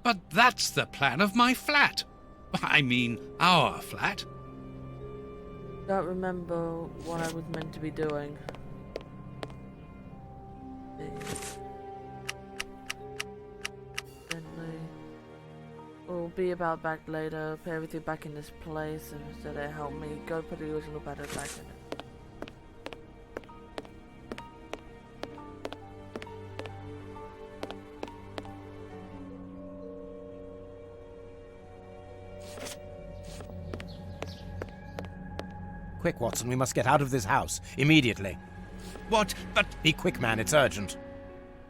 But that's the plan of my flat. I mean, our flat. Don't remember what I was meant to be doing. We'll be about back later, put everything back in this place, and so they help me go put the original battery back in it. Quick, Watson, we must get out of this house, immediately. What? But Be quick, man, it's urgent.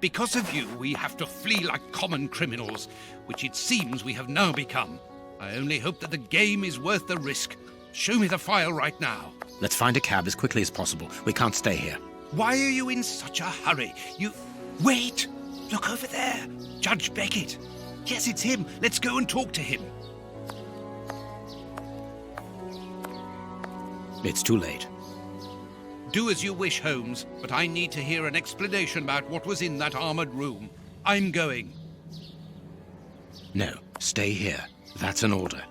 because of you, we have to flee like common criminals, which it seems we have now become. I only hope that the game is worth the risk. Show me the file right now. Let's find a cab as quickly as possible. We can't stay here. Why are you in such a hurry? Wait! Look over there! Judge Beckett! Yes, it's him. Let's go and talk to him. It's too late. Do as you wish, Holmes, but I need to hear an explanation about what was in that armored room. I'm going. No, stay here. That's an order.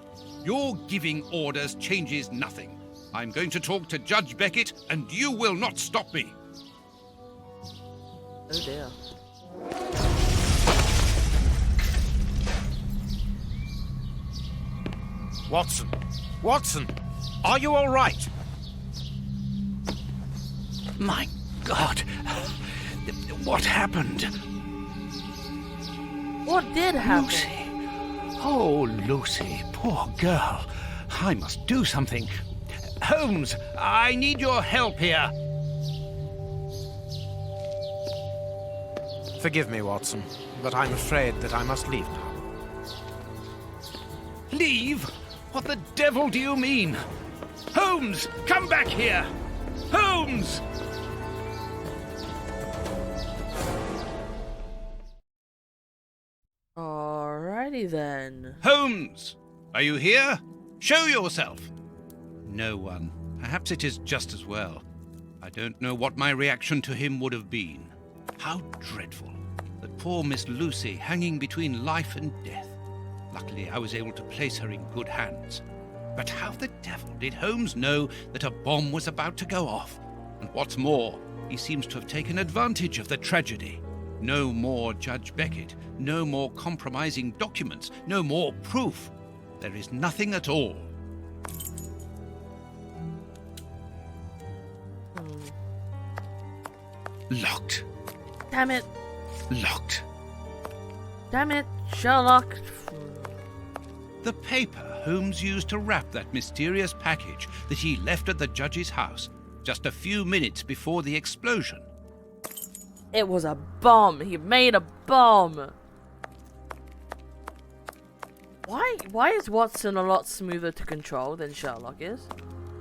Your giving orders changes nothing. I'm going to talk to Judge Beckett, and you will not stop me. Oh dear. Watson! Watson! Are you all right? My God! What happened? What did happen? Lucy! Oh, Lucy, poor girl. I must do something. Holmes, I need your help here. Forgive me, Watson, but I'm afraid that I must leave now. Leave? What the devil do you mean? Holmes, come back here! Holmes! Alrighty then. Holmes! Are you here? Show yourself! No one. Perhaps it is just as well. I don't know what my reaction to him would have been. How dreadful. That poor Miss Lucy hanging between life and death. Luckily, I was able to place her in good hands. But how the devil did Holmes know that a bomb was about to go off? And what's more, he seems to have taken advantage of the tragedy. No more Judge Beckett, no more compromising documents, no more proof. There is nothing at all. Locked. Damn it. Locked. Damn it, Sherlock. The paper Holmes used to wrap that mysterious package that he left at the judge's house just a few minutes before the explosion. It was a bomb. He made a bomb. Why is Watson a lot smoother to control than Sherlock is?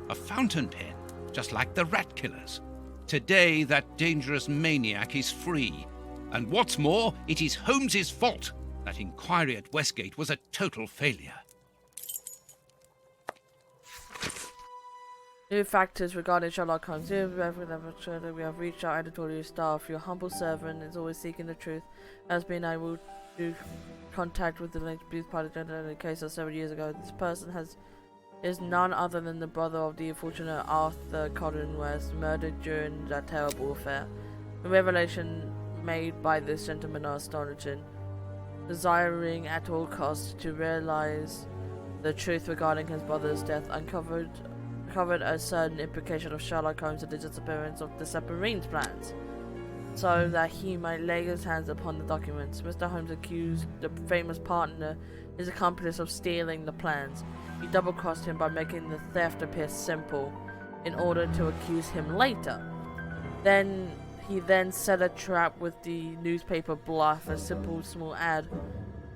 A fountain pen, just like the rat killers. Today, that dangerous maniac is free. And what's more, it is Holmes's fault. That inquiry at Westgate was a total failure. New factors regarding Sherlock Holmes. We have reached our editorial staff. Your humble servant is always seeking the truth. Has been able to contact with the linked Booth Party in the case of several years ago. This person is none other than the brother of the unfortunate Arthur Cotton West, murdered during that terrible affair. The revelation made by this gentleman are astonishing. Desiring at all costs to realize the truth regarding his brother's death, uncovered a certain implication of Sherlock Holmes and the disappearance of the submarine's plans, so that he might lay his hands upon the documents. Mr. Holmes accused the famous partner, his accomplice, of stealing the plans. He double-crossed him by making the theft appear simple, in order to accuse him later. He then set a trap with the newspaper bluff, a simple small ad.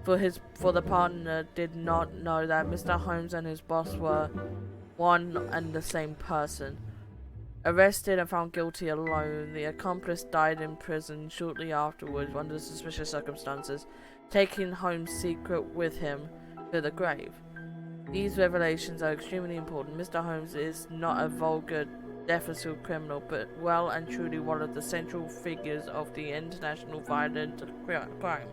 For the partner did not know that Mr. Holmes and his boss were one and the same person. Arrested and found guilty alone, the accomplice died in prison shortly afterwards under suspicious circumstances, taking Holmes' secret with him to the grave. These revelations are extremely important. Mr. Holmes is not a vulgar, defensive criminal, but well and truly one of the central figures of the international violent crime.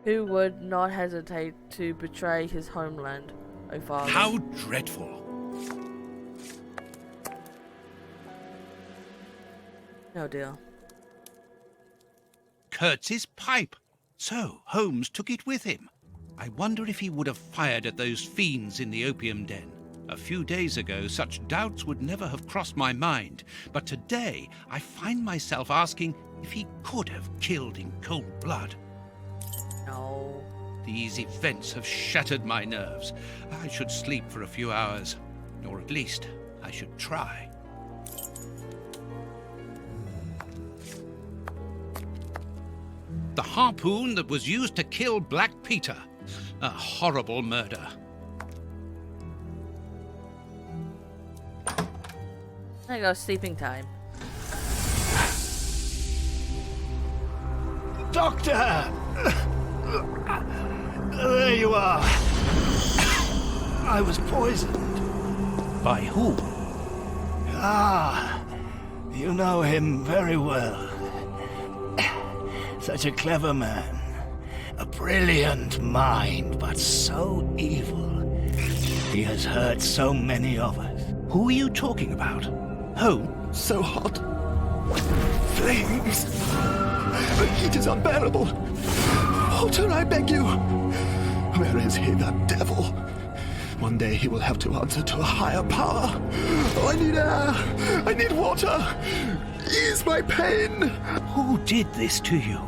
Who would not hesitate to betray his homeland, O father? How dreadful! Oh dear. Kurtz's pipe! So, Holmes took it with him. I wonder if he would have fired at those fiends in the opium den. A few days ago, such doubts would never have crossed my mind, but today I find myself asking if he could have killed in cold blood. No. These events have shattered my nerves. I should sleep for a few hours, or at least I should try. The harpoon that was used to kill Black Peter. A horrible murder. There goes sleeping time. Doctor! There you are. I was poisoned. By who? Ah, you know him very well. Such a clever man. A brilliant mind, but so evil. He has hurt so many of us. Who are you talking about? Holmes? So hot. Flames. The heat is unbearable. Walter, I beg you. Where is he, that devil? One day he will have to answer to a higher power. Oh, I need air. I need water. Ease my pain. Who did this to you?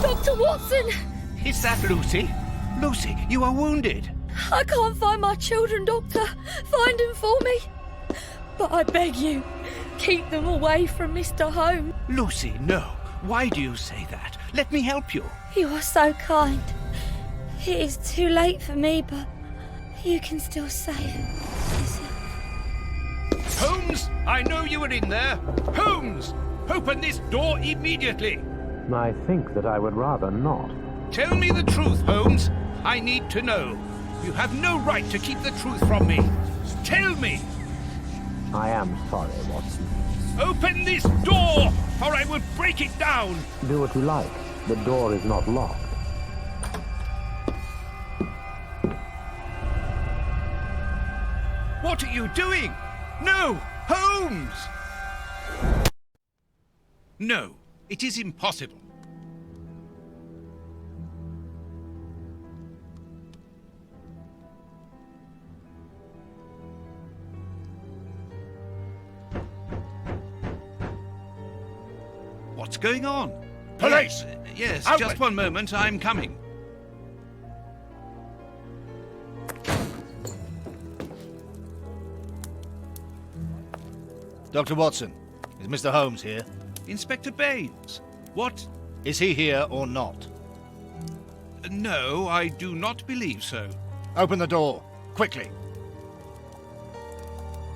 Dr. Watson! Is that Lucy? Lucy, you are wounded. I can't find my children, Doctor. Find them for me. But I beg you, keep them away from Mr. Holmes. Lucy, no. Why do you say that? Let me help you. You are so kind. It is too late for me, but you can still save yourself. Holmes, I know you are in there. Holmes, open this door immediately. I think that I would rather not. Tell me the truth, Holmes. I need to know. You have no right to keep the truth from me. Tell me. I am sorry, Watson. Open this door, or I will break it down. Do what you like. The door is not locked. What are you doing? No, Holmes! No, it is impossible. What's going on? Police! Yes, Out just with- one moment, I'm coming. Dr. Watson, is Mr. Holmes here? Inspector Baines, what? Is he here or not? No, I do not believe so. Open the door, quickly.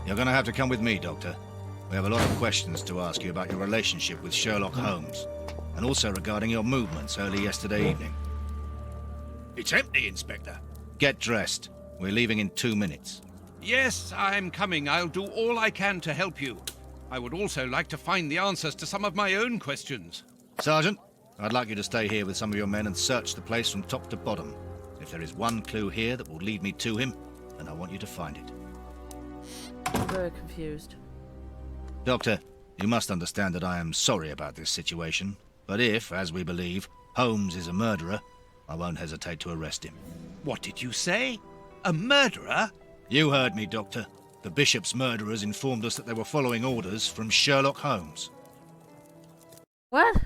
You're going to have to come with me, Doctor. We have a lot of questions to ask you about your relationship with Sherlock Holmes, and also regarding your movements early yesterday evening. It's empty, Inspector. Get dressed. We're leaving in 2 minutes. Yes, I'm coming. I'll do all I can to help you. I would also like to find the answers to some of my own questions. Sergeant, I'd like you to stay here with some of your men and search the place from top to bottom. If there is one clue here that will lead me to him, then I want you to find it. I'm very confused. Doctor, you must understand that I am sorry about this situation, but if, as we believe, Holmes is a murderer, I won't hesitate to arrest him. What did you say? A murderer? You heard me, Doctor. The Bishop's murderers informed us that they were following orders from Sherlock Holmes. What?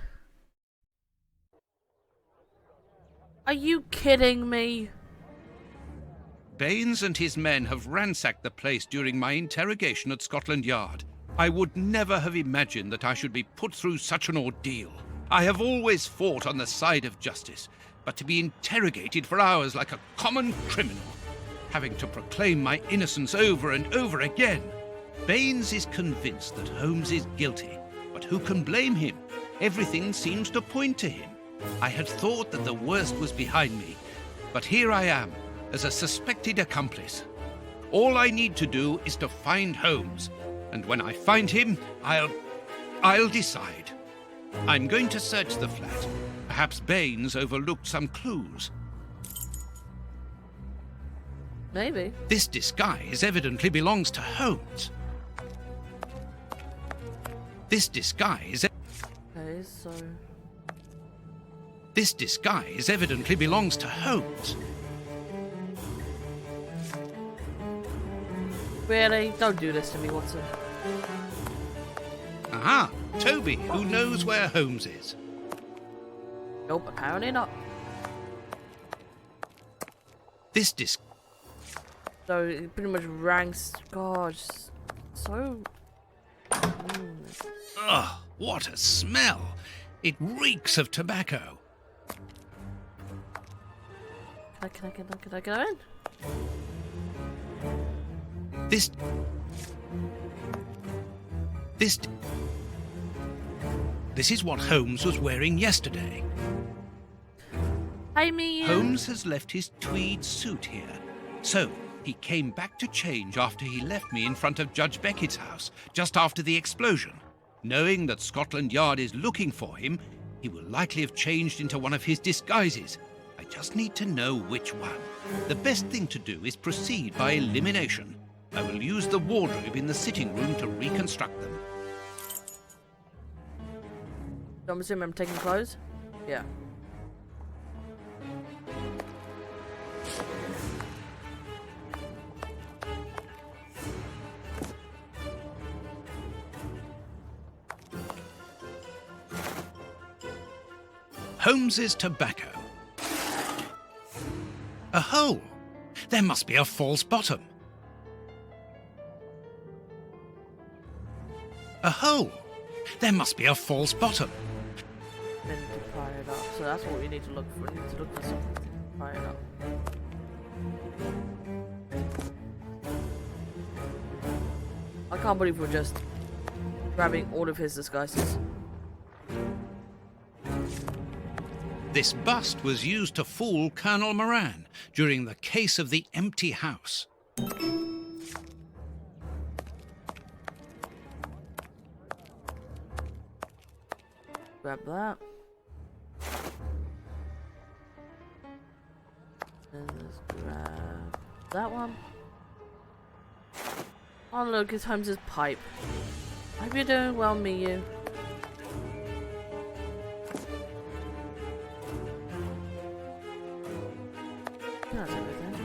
Are you kidding me? Baines and his men have ransacked the place during my interrogation at Scotland Yard. I would never have imagined that I should be put through such an ordeal. I have always fought on the side of justice, but to be interrogated for hours like a common criminal, having to proclaim my innocence over and over again. Baines is convinced that Holmes is guilty, but who can blame him? Everything seems to point to him. I had thought that the worst was behind me, but here I am, as a suspected accomplice. All I need to do is to find Holmes, and when I find him, I'll decide. I'm going to search the flat. Perhaps Baines overlooked some clues. Maybe. This disguise evidently belongs to Holmes. This disguise... Okay, so... This disguise evidently belongs to Holmes. Really? Don't do this to me, Watson. Aha! Toby, who knows where Holmes is. Nope, apparently not. This disguise... So it pretty much ranks. God, so. Ugh, what a smell! It reeks of tobacco. Can I get in? This is what Holmes was wearing yesterday. Hey, me. Holmes has left his tweed suit here. So, he came back to change after he left me in front of Judge Beckett's house, just after the explosion. Knowing that Scotland Yard is looking for him, he will likely have changed into one of his disguises. I just need to know which one. The best thing to do is proceed by elimination. I will use the wardrobe in the sitting room to reconstruct them. I'm assuming I'm taking clothes? Yeah. Holmes's tobacco. A hole. There must be a false bottom. A hole. There must be a false bottom. Then to pry it up. So that's what we need to look for. We need to look for something to pry it up. I can't believe we're just grabbing all of his disguises. This bust was used to fool Colonel Moran during the case of the empty house. Grab that. And let's grab that one. Oh look, it's Holmes's pipe. Hope you're doing well, Miyu. That's everything.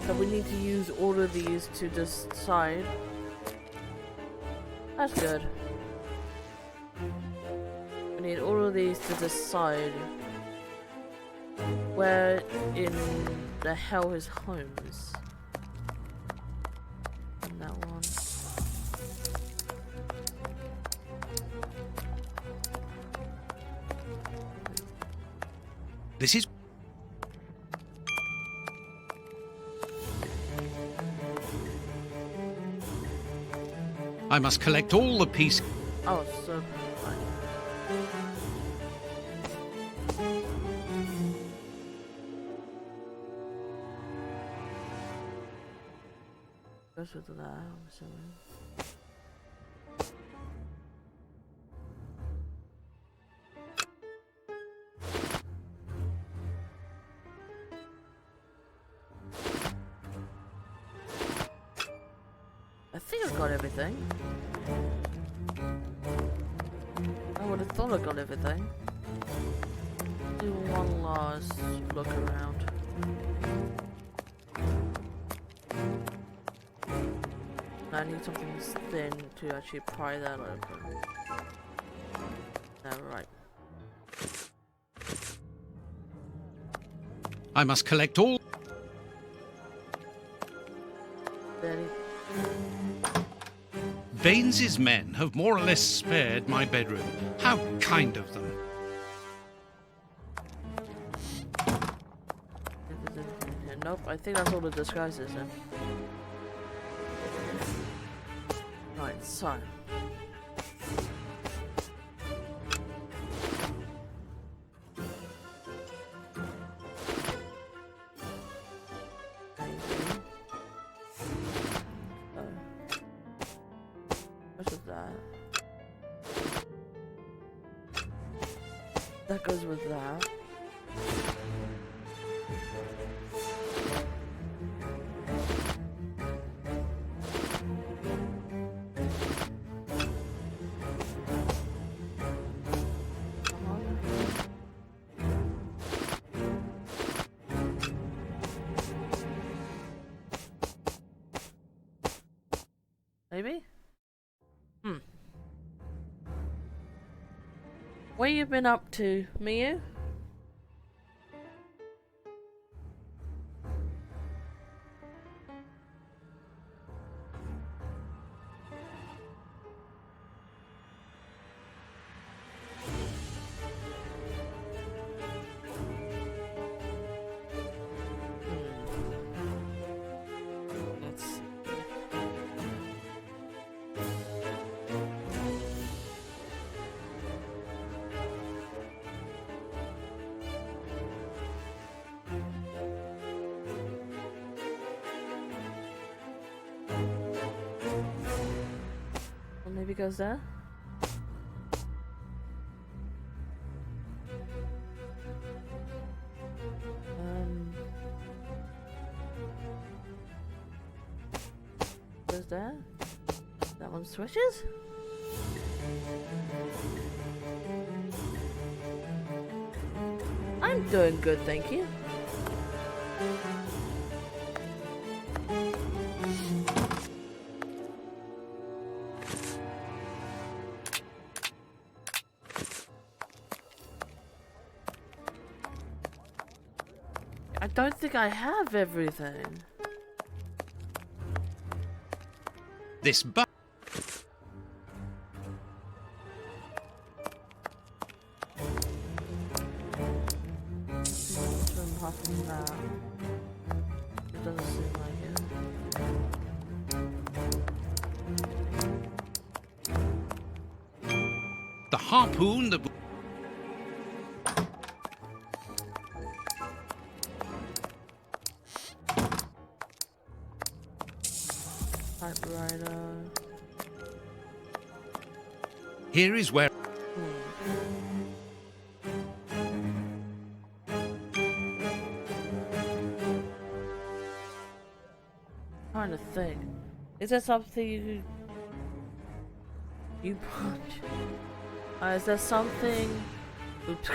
So we need to use all of these to decide. That's good. We need all of these to decide where in the hell is Holmes. And that one. This is... I must collect all the pieces. Oh, so fine. Goes with that, I'm assuming. I think I got everything. I would have thought I got everything. Do one last look around. I need something thin to actually pry that open. Alright. I must collect all... Then Baines's men have more or less spared my bedroom. How kind of them. nope, I think that's all the disguises then. Right, so. What is that? That goes with that. Come on. Maybe? What you been up to, Miu? Let's see. Or maybe goes there. Goes there. That one switches. I'm doing good, thank you. I don't think I have everything. This bu- Apart from that, it doesn't seem like it. the harpoon that... Typewriter. Here is where... Trying to think. Is there something you punch? Is there something? Oops.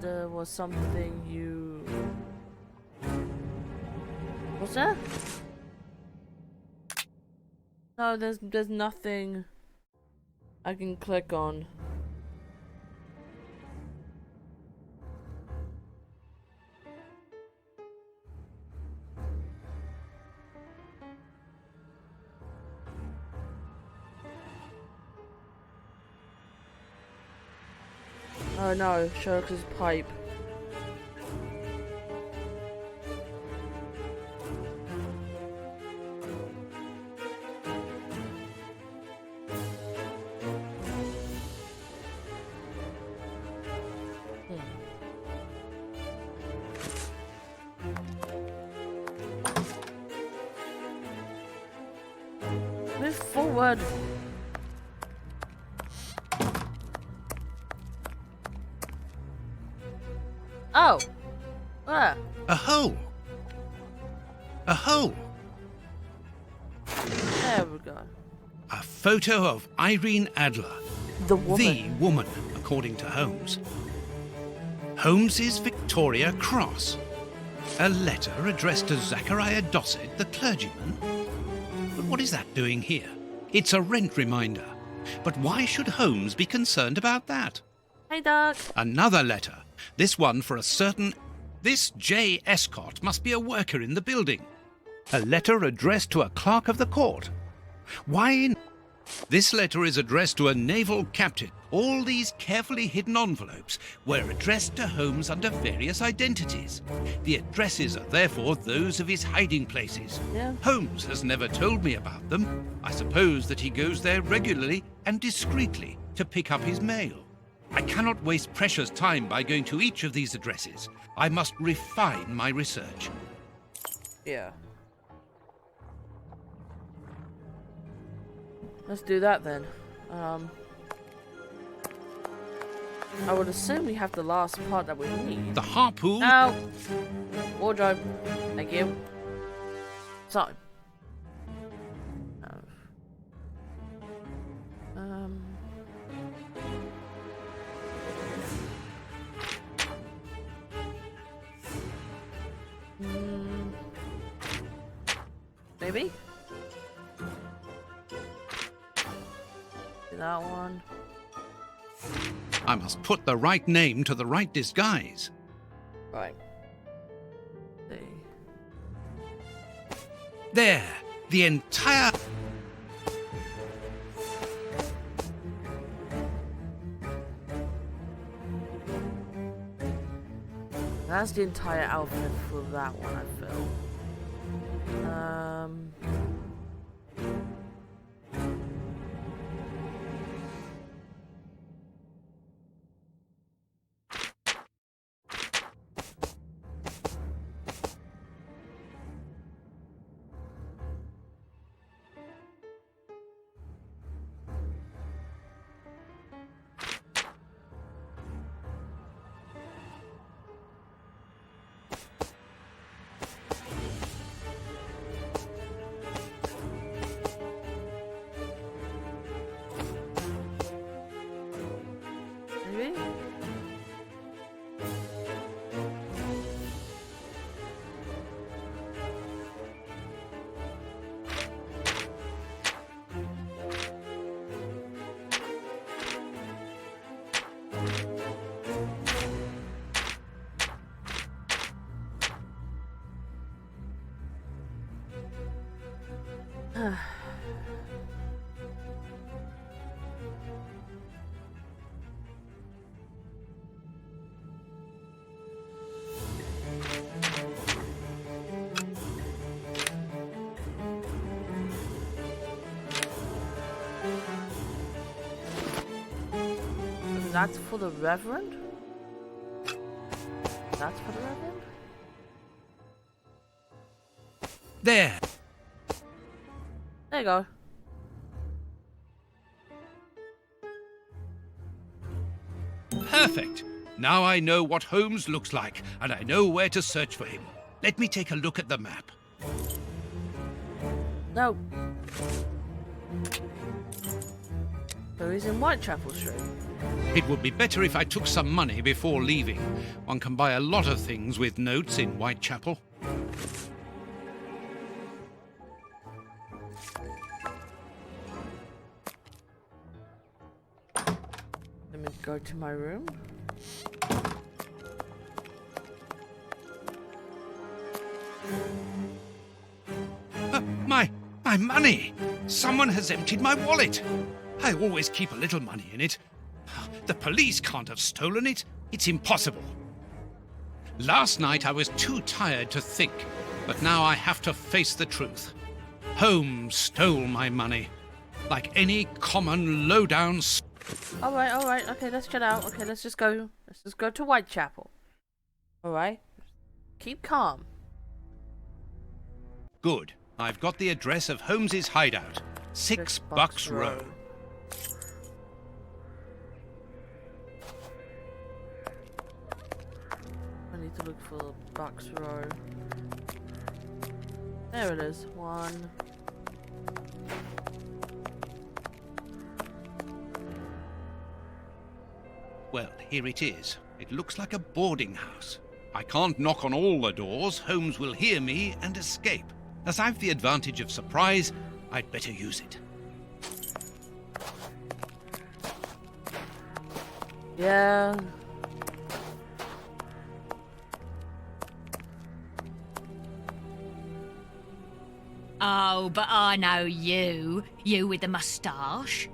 There was something you... What's that? No, there's nothing I can click on. Oh no, Sherlock's pipe. Move forward. Oh! Where? A hole! A hole! There we go. A photo of Irene Adler. The woman. The woman, according to Holmes. Holmes's Victoria Cross. A letter addressed to Zachariah Dossett, the clergyman. But what is that doing here? It's a rent reminder. But why should Holmes be concerned about that? Hey, Doc. Another letter. This one for a certain... This J. Escott must be a worker in the building. A letter addressed to a clerk of the court. Why in... This letter is addressed to a naval captain. All these carefully hidden envelopes were addressed to Holmes under various identities. The addresses are therefore those of his hiding places. Yeah. Holmes has never told me about them. I suppose that he goes there regularly and discreetly to pick up his mail. I cannot waste precious time by going to each of these addresses. I must refine my research. Yeah. Let's do that then. I would assume we have the last part that we need. The harpoon? No! Wardrobe. Thank you. So. Maybe? That one. I must put the right name to the right disguise. Right. See. There! The entire... That's the entire outfit for that one, I feel. Maybe? That's for the Reverend? That's for the Reverend? There! There you go. Perfect! Now I know what Holmes looks like, and I know where to search for him. Let me take a look at the map. No. So he's in Whitechapel Street. It would be better if I took some money before leaving. One can buy a lot of things with notes in Whitechapel. Let me go to my room. My money! Someone has emptied my wallet! I always keep a little money in it. The police can't have stolen it. It's impossible. Last night I was too tired to think, but now I have to face the truth. Holmes stole my money. Like any common lowdown... Alright, okay, let's chill out. Okay, let's just go to Whitechapel. Alright? Keep calm. Good. I've got the address of Holmes's hideout. 6 Bucks Row. I need to look for Bucks Row. There it is. 1. Well, here it is. It looks like a boarding house. I can't knock on all the doors. Holmes will hear me and escape. As I've the advantage of surprise, I'd better use it. Yeah. Oh, but I know you. You with the moustache.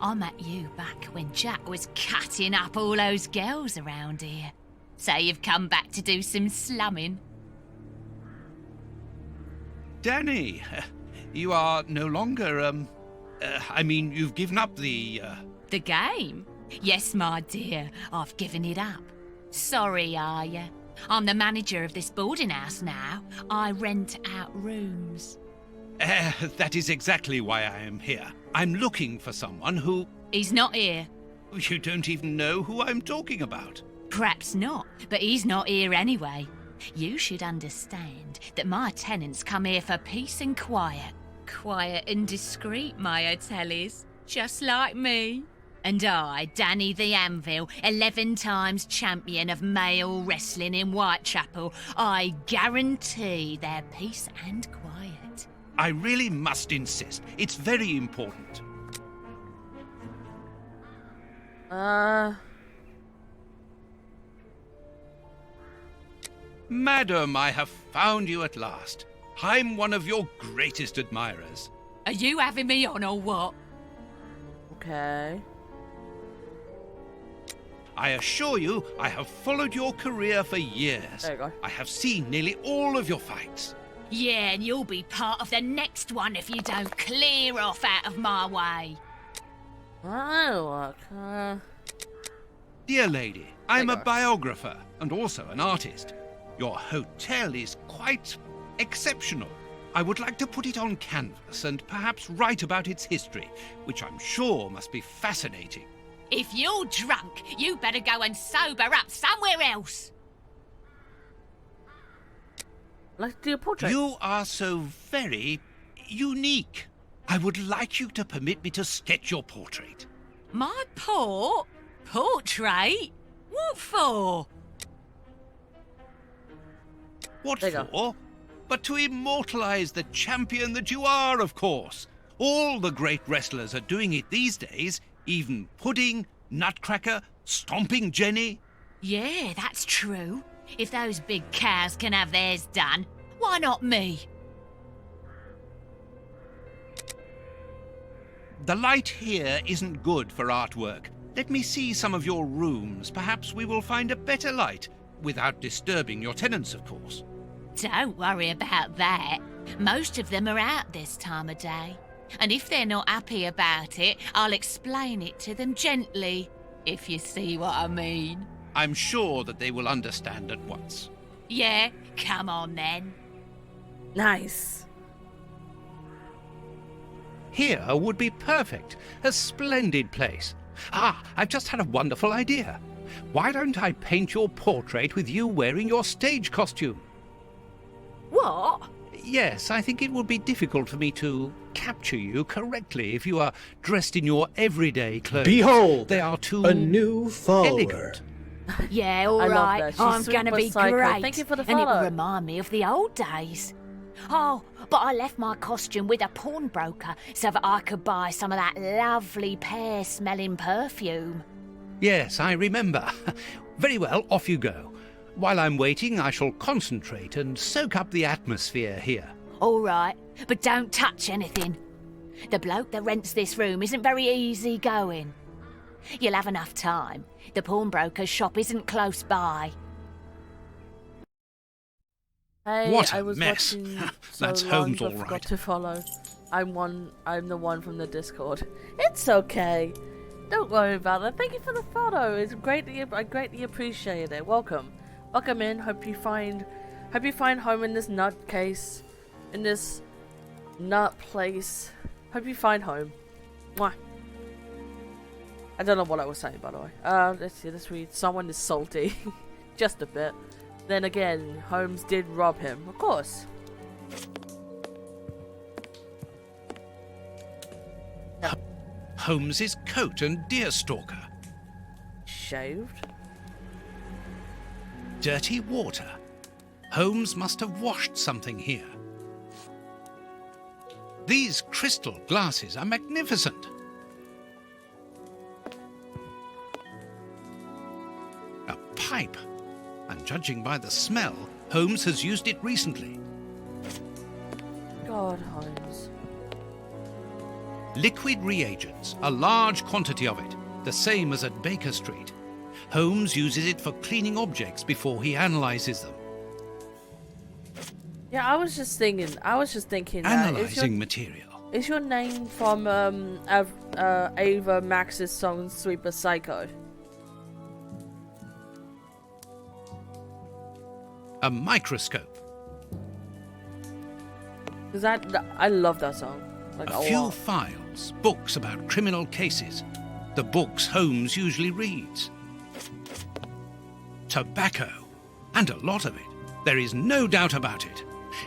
I met you back when Jack was cutting up all those girls around here. So you've come back to do some slumming. Danny, you are no longer, you've given up the. The game? Yes, my dear, I've given it up. Sorry, are you? I'm the manager of this boarding house now. I rent out rooms. That is exactly why I am here. I'm looking for someone who. He's not here. You don't even know who I'm talking about. Perhaps not, but he's not here anyway. You should understand that my tenants come here for peace and quiet. Quiet and discreet, my hotel is. Just like me. And I, Danny the Anvil, 11 times champion of male wrestling in Whitechapel, I guarantee their peace and quiet. I really must insist. It's very important. Madam, I have found you at last. I'm one of your greatest admirers. Are you having me on or what? Okay. I assure you, I have followed your career for years. There you go. I have seen nearly all of your fights. Yeah, and you'll be part of the next one if you don't clear off out of my way. Oh, look. Dear lady, I'm There a you go. biographer and also an artist. Your hotel is quite exceptional. I would like to put it on canvas and perhaps write about its history, which I'm sure must be fascinating. If you're drunk, you better go and sober up somewhere else. Let's do a portrait. You are so very unique. I would like you to permit me to sketch your portrait. My portrait? What for? What There you for? But to immortalize the champion that you are, of course. All the great wrestlers are doing it these days, even Pudding, Nutcracker, Stomping Jenny. Yeah, that's true. If those big cows can have theirs done, why not me? The light here isn't good for artwork. Let me see some of your rooms. Perhaps we will find a better light, without disturbing your tenants, of course. Don't worry about that. Most of them are out this time of day. And if they're not happy about it, I'll explain it to them gently, if you see what I mean. I'm sure that they will understand at once. Yeah, come on then. Nice. Here would be perfect. A splendid place. I've just had a wonderful idea. Why don't I paint your portrait with you wearing your stage costume? What? Yes, I think it would be difficult for me to capture you correctly if you are dressed in your everyday clothes. Behold, They are too a new follower. elegant. Yeah, all I love right. that. She's I'm gonna super be psycho. great. Thank you for the and it will follow. remind me of the old days. Oh, but I left my costume with a pawnbroker so that I could buy some of that lovely pear-smelling perfume. Yes, I remember. Very well, off you go. While I'm waiting, I shall concentrate and soak up the atmosphere here. All right, but don't touch anything. The bloke that rents this room isn't very easy going. You'll have enough time. The pawnbroker's shop isn't close by. Hey, What a I was mess. watching That's so long, Holmes, but all forgot right. to follow. I'm the one from the Discord. It's okay. Don't worry about it. Thank you for the follow. It's I greatly appreciate it. Welcome in. Hope you find home in this nutcase, in this nut place. Hope you find home. Mwah. I don't know what I was saying, by the way. Let's see. Let's read. Someone is salty, just a bit. Then again, Holmes did rob him, of course. Holmes's coat and deerstalker. Shaved. Dirty water. Holmes must have washed something here. These crystal glasses are magnificent. A pipe. And judging by the smell, Holmes has used it recently. God, Holmes. Liquid reagents, a large quantity of it, the same as at Baker Street. Holmes uses it for cleaning objects before he analyzes them. Yeah, I was just thinking that Analyzing material. is your name from Ava Max's song Sweeper Psycho? A microscope. Cause I love that song. Like A few files, books about criminal cases. The books Holmes usually reads. Tobacco. And a lot of it. There is no doubt about it.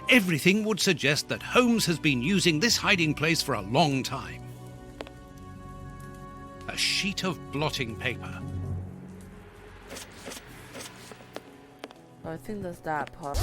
Everything would suggest that Holmes has been using this hiding place for a long time. A sheet of blotting paper. I think that's that part.